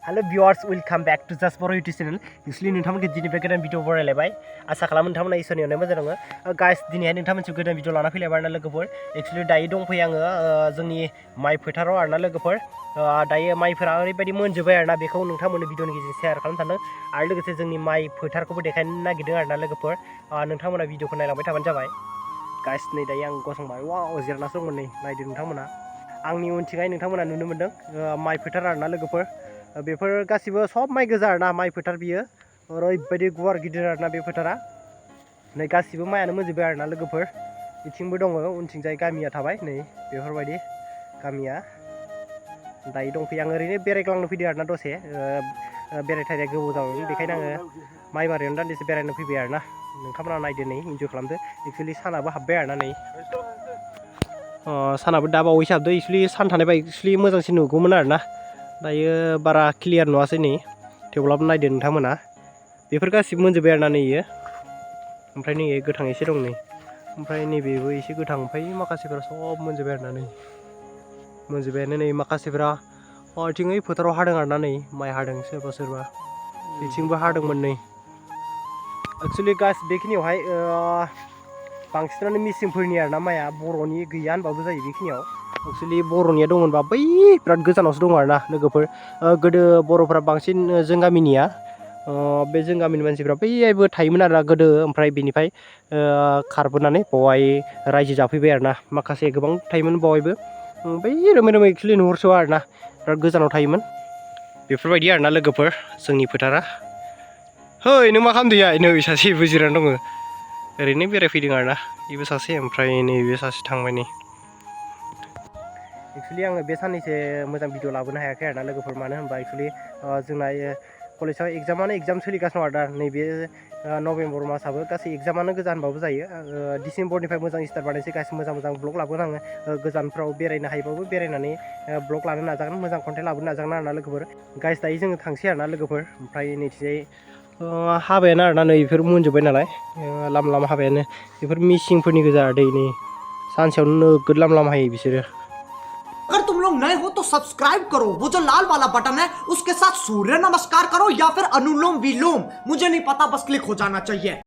Hello viewers, welcome back to Zest Boro YouTube channel. Usually नोंथांमोनखौ दिनैनिफ्राय गोदान video बरायलायबाय आसा खालामो नोंथांमोना इसोरनि अननायाव मोजां दङ गाइस दिनैहाय नोंथांमोनसिम गोदान भिडिअ लाना फैलायबाय आरोना लोगोफोर एक्चुअली दायो दंफैयो आङो जोंनि माइ फोथाराव आरोना लोगोफोर दायो माइफोरा ओरैबायदि मोनजोबबाय आरोना बेखौ नोंथांमोननो भिडिअनि गेजेरजों शेयार खालामनो सानदों आरो लोगोसे जोंनि माइ फोथारखौबो देखायनो नागिरदों आरोना लोगोफोर नोंथांमोना भिडिअखौ नायलांबाय थाबानो जाबाय गाइस नै दायो आं गसंबाय वाव जिरायनासो दंमोन नै नायदो नोंथांमोना आंनि उनथिंहाय नोंथांमोना नुनो मोन्दों माइ फोथार आरोना लोगोफोर बेफोर गासिबो सब माइ गोजा आरोना माइ फोथार बियो ओरैबायदि गुवार गिदिर आरोना बे फोथारा नै गासिबो माइयानो मोनजोबबाय आरोना लोगोफोर बिथिंबो दङ उनथिंजाय गामिया थाबाय नै बेफोरबायदि गामिया दायो दंफैयो आं ओरैनो बेरायग्लांनो फैदों आरोना दसे बेरायथायनाया गोबाव जाबायमोन बेखायनो आङो माइ बारियावनो दान्दिसे बेरायनो फैबाय आरोना नोंथांमोना नायदो नै इन्जय खालामदो एक्चुवेलि सानाबो हाबबाय आरोना नै सानाबो दा बावैसो हाबदो एक्चुवेलि सान थानायबा एक्चुवेलि मोजांसिन नुगौमोन आरोना दायो बारा क्लियार नुवासै नै थेवब्लाबो नायदो नोंथांमोना बेफोर गासिबो मोनजोबबाय आरोना नै इयो ओमफ्राय नै गोथां एसे दं नै ओमफ्राय नैबेबो एसे गोथां ओमफ्राय माखासेफोरा सब मोनजोबबाय आरोना नै मोनजोबबायानो नै माखासेफोरा बिथिङै फोथाराव हादों आरोना नै माइ हादों सोरबा सोरबा बिथिंबो हादोंमोन नै एक्चुवेलि गास बेखिनियावहाय बांसिनानो मिसिंफोरनि आरोना माइआ बर'नि गैया होनबाबो जायो बेखिनियाव एक्चुवेलि बर'निया दं होनबा बै बिराद गोजानावसो दं आरोना लोगोफोर गोदो बर'फोरा बांसिन जों गामिनिया बे जों गामिनि मानसिफ्रा बैहायबो थायोमोन आरोना गोदो ओमफ्राय बेनिफ्राय खारबोनानै बावहाय रायजो जाफैबाय आरोना माखासे गोबां थायोमोन बावहायबो बै रोमै रोमै एक्चुवेलि नुहुरस'वा आरोना बिराद गोजानाव थायोमोन बेफोरबायदि आरोना लोगोफोर जोंनि फोथारा है नों मा खालामदों नै सासेबो जिरायनानै दङ ओरैनो बेरायफैदों आरोना बेबो सासे ओमफ्राय नैबे सासे थांबाय नै एक्चुवेलि आङो बे साननैसो मोजां भिडिअ लाबोनो हायाखै आरोना लोगोफोर मानो होनबा एक्चुवेलि जोंना कलेजाव एग्जाम सोलिगासिनो दं आरोना नैबे नभेम्बर मासाबो गासै एग्जामानो गोजा होनबाबो जायो डिसेम्बरनिफ्राय मोजां स्टार्ट बानायसै गासै मोजां मोजां ब्लग लाबोगोन आङो गोजानफ्राव बेरायनो हायोबाबो बेरायनानै ब्लग लानो नाजागोन मोजां कन्टेन्ट लाबोनो नाजागोन आरोना लोगोफोर गाइस दायो जोङो थांसै आरोना लोगोफोर ओमफ्राय नैथिजाय हाबायानो आरोना नै बेफोर मोनजोब्बाय नालाय लाम लाम हाबायानो बेफोर मिसिंफोरनि गोजा दै नै सानसेयावनो नोगोद लाम लाम हायो बिसोरो अगर तुम लोग नए हो तो सब्सक्राइब करो वो जो लाल वाला बटन है उसके साथ सूर्य नमस्कार करो या फिर अनुलोम विलोम मुझे नहीं पता बस क्लिक हो जाना चाहिए।